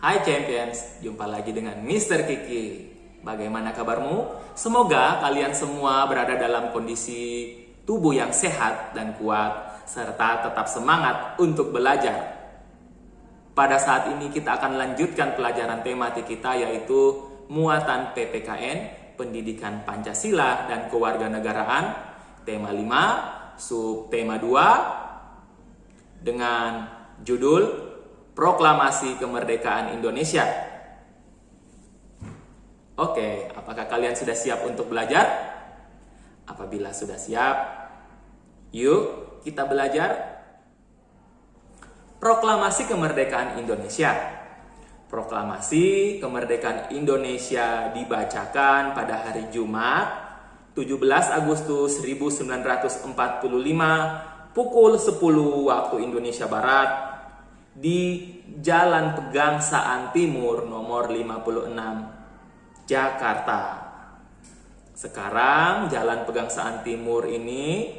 Hai Champions, jumpa lagi dengan Mr. Kiki. Bagaimana kabarmu? Semoga kalian semua berada dalam kondisi tubuh yang sehat dan kuat, serta tetap semangat untuk belajar. Pada saat ini kita akan lanjutkan pelajaran tematik kita, yaitu muatan PPKN, Pendidikan Pancasila dan Kewarganegaraan, tema 5, subtema 2, dengan judul Proklamasi Kemerdekaan Indonesia. Oke, apakah kalian sudah siap untuk belajar? Apabila sudah siap, yuk kita belajar. Proklamasi Kemerdekaan Indonesia. Proklamasi Kemerdekaan Indonesia dibacakan pada hari Jumat, 17 Agustus 1945, pukul 10 waktu Indonesia Barat, di Jalan Pegangsaan Timur nomor 56, Jakarta. Sekarang Jalan Pegangsaan Timur ini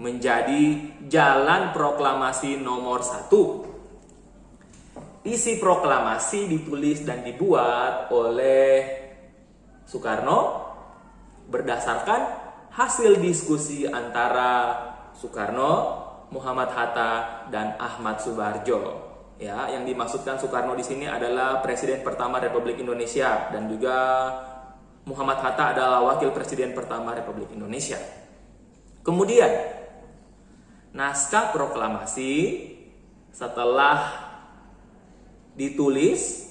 menjadi Jalan Proklamasi nomor 1. Isi proklamasi ditulis dan dibuat oleh Soekarno berdasarkan hasil diskusi antara Soekarno, Muhammad Hatta, dan Ahmad Subarjo. Ya, yang dimaksudkan Soekarno di sini adalah Presiden pertama Republik Indonesia, dan juga Muhammad Hatta adalah Wakil Presiden pertama Republik Indonesia. Kemudian, naskah proklamasi setelah ditulis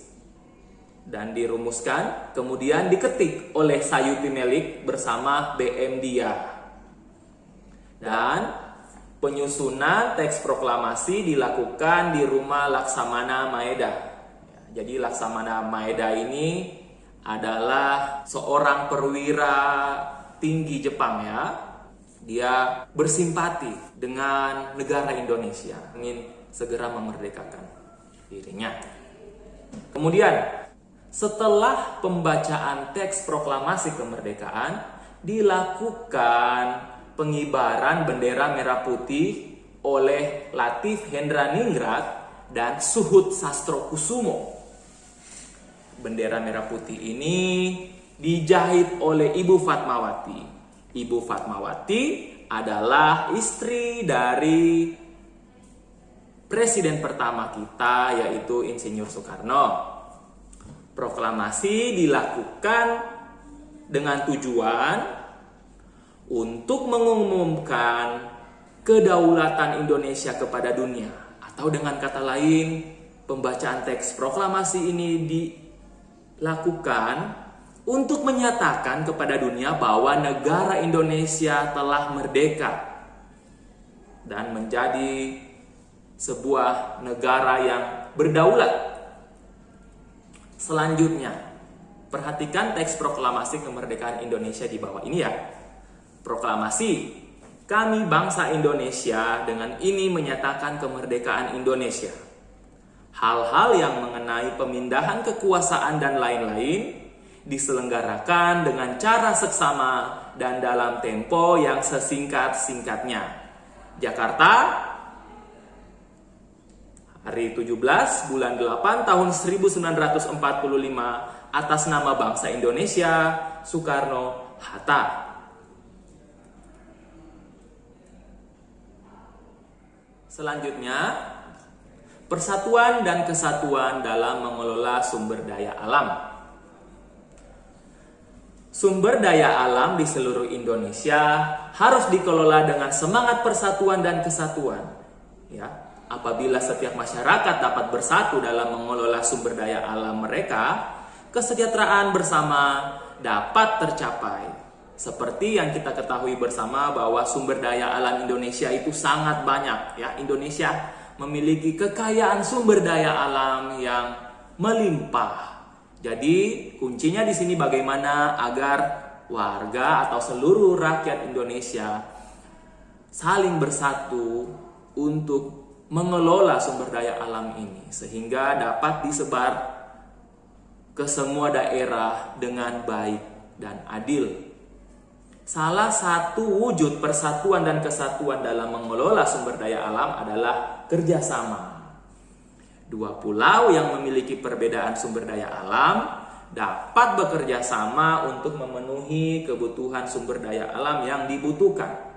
dan dirumuskan, kemudian diketik oleh Sayuti Melik bersama BM Dia. Dan penyusunan teks proklamasi dilakukan di rumah Laksamana Maeda. Jadi Laksamana Maeda ini adalah seorang perwira tinggi Jepang ya. Dia bersimpati dengan negara Indonesia, ingin segera memerdekakan dirinya. Kemudian setelah pembacaan teks proklamasi kemerdekaan, dilakukan pengibaran bendera merah putih oleh Latif Hendraningrat dan Suhut Sastrokusumo. Bendera merah putih ini dijahit oleh Ibu Fatmawati. Ibu Fatmawati adalah istri dari presiden pertama kita, yaitu Insinyur Soekarno. Proklamasi dilakukan dengan tujuan untuk mengumumkan kedaulatan Indonesia kepada dunia, atau dengan kata lain, pembacaan teks proklamasi ini dilakukan untuk menyatakan kepada dunia bahwa negara Indonesia telah merdeka dan menjadi sebuah negara yang berdaulat. Selanjutnya, perhatikan teks proklamasi kemerdekaan Indonesia di bawah ini ya. Proklamasi, kami bangsa Indonesia dengan ini menyatakan kemerdekaan Indonesia. Hal-hal yang mengenai pemindahan kekuasaan dan lain-lain diselenggarakan dengan cara seksama dan dalam tempo yang sesingkat-singkatnya. Jakarta, hari 17 bulan 8 tahun 1945, atas nama bangsa Indonesia, Soekarno-Hatta. Selanjutnya, persatuan dan kesatuan dalam mengelola sumber daya alam. Sumber daya alam di seluruh Indonesia harus dikelola dengan semangat persatuan dan kesatuan. Ya, apabila setiap masyarakat dapat bersatu dalam mengelola sumber daya alam mereka, kesejahteraan bersama dapat tercapai. Seperti yang kita ketahui bersama bahwa sumber daya alam Indonesia itu sangat banyak ya. Indonesia memiliki kekayaan sumber daya alam yang melimpah. Jadi kuncinya di sini bagaimana agar warga atau seluruh rakyat Indonesia saling bersatu untuk mengelola sumber daya alam ini sehingga dapat disebar ke semua daerah dengan baik dan adil. Salah satu wujud persatuan dan kesatuan dalam mengelola sumber daya alam adalah kerjasama. Dua pulau yang memiliki perbedaan sumber daya alam dapat bekerja sama untuk memenuhi kebutuhan sumber daya alam yang dibutuhkan.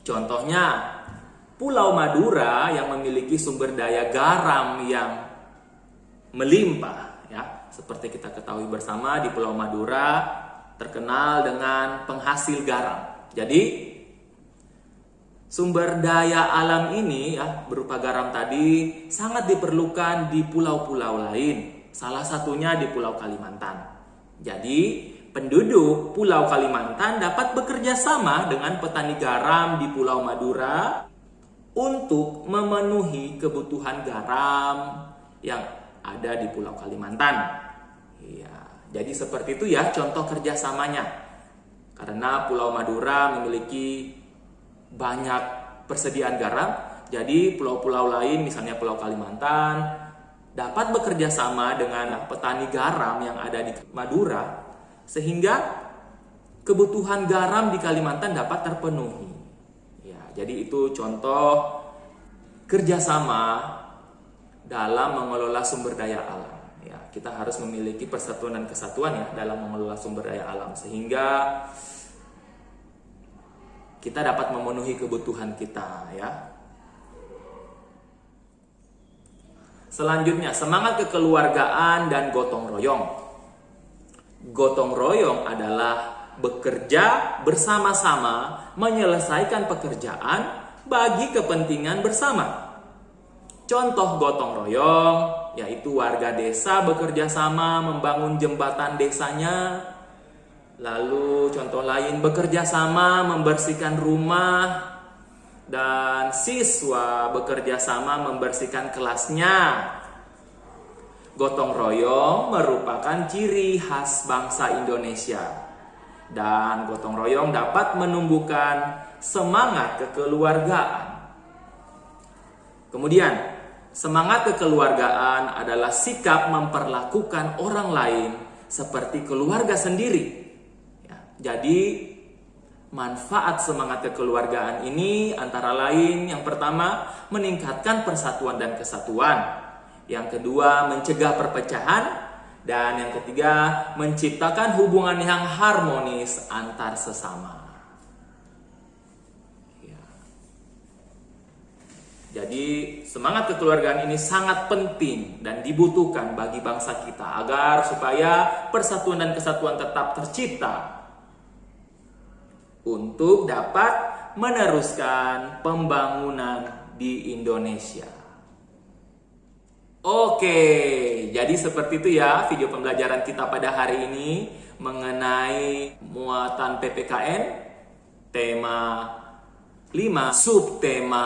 Contohnya, Pulau Madura yang memiliki sumber daya garam yang melimpah, ya. Seperti kita ketahui bersama, di Pulau Madura terkenal dengan penghasil garam. Jadi sumber daya alam ini, ya, berupa garam tadi sangat diperlukan di pulau-pulau lain. Salah satunya di Pulau Kalimantan. Jadi penduduk Pulau Kalimantan dapat bekerja sama dengan petani garam di Pulau Madura untuk memenuhi kebutuhan garam yang ada di Pulau Kalimantan. Ya, jadi seperti itu ya contoh kerjasamanya. Karena Pulau Madura memiliki banyak persediaan garam, jadi pulau-pulau lain, misalnya Pulau Kalimantan, dapat bekerja sama dengan petani garam yang ada di Madura, sehingga kebutuhan garam di Kalimantan dapat terpenuhi. Ya, jadi itu contoh kerjasama dalam mengelola sumber daya alam. Ya, kita harus memiliki persatuan dan kesatuan ya dalam mengelola sumber daya alam, sehingga kita dapat memenuhi kebutuhan kita, ya. Selanjutnya, semangat kekeluargaan dan gotong royong. Gotong royong adalah bekerja bersama-sama menyelesaikan pekerjaan bagi kepentingan bersama. Contoh gotong royong yaitu warga desa bekerja sama membangun jembatan desanya. Lalu contoh lain bekerja sama membersihkan rumah, dan siswa bekerja sama membersihkan kelasnya. Gotong royong merupakan ciri khas bangsa Indonesia. Dan gotong royong dapat menumbuhkan semangat kekeluargaan. Kemudian, semangat kekeluargaan adalah sikap memperlakukan orang lain seperti keluarga sendiri. Jadi manfaat semangat kekeluargaan ini antara lain, yang pertama meningkatkan persatuan dan kesatuan, yang kedua mencegah perpecahan, dan yang ketiga menciptakan hubungan yang harmonis antar sesama. Ya. Jadi semangat kekeluargaan ini sangat penting dan dibutuhkan bagi bangsa kita agar supaya persatuan dan kesatuan tetap tercipta untuk dapat meneruskan pembangunan di Indonesia. Oke, jadi seperti itu ya video pembelajaran kita pada hari ini mengenai muatan PPKN tema 5 subtema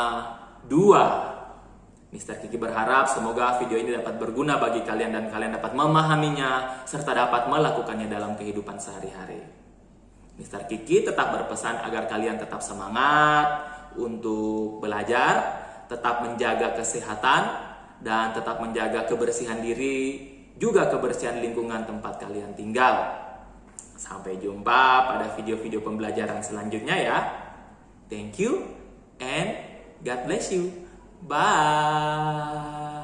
2. Mr. Kiki berharap semoga video ini dapat berguna bagi kalian dan kalian dapat memahaminya serta dapat melakukannya dalam kehidupan sehari-hari. Mr. Kiki tetap berpesan agar kalian tetap semangat untuk belajar, tetap menjaga kesehatan, dan tetap menjaga kebersihan diri, juga kebersihan lingkungan tempat kalian tinggal. Sampai jumpa pada video-video pembelajaran selanjutnya ya. Thank you and God bless you. Bye.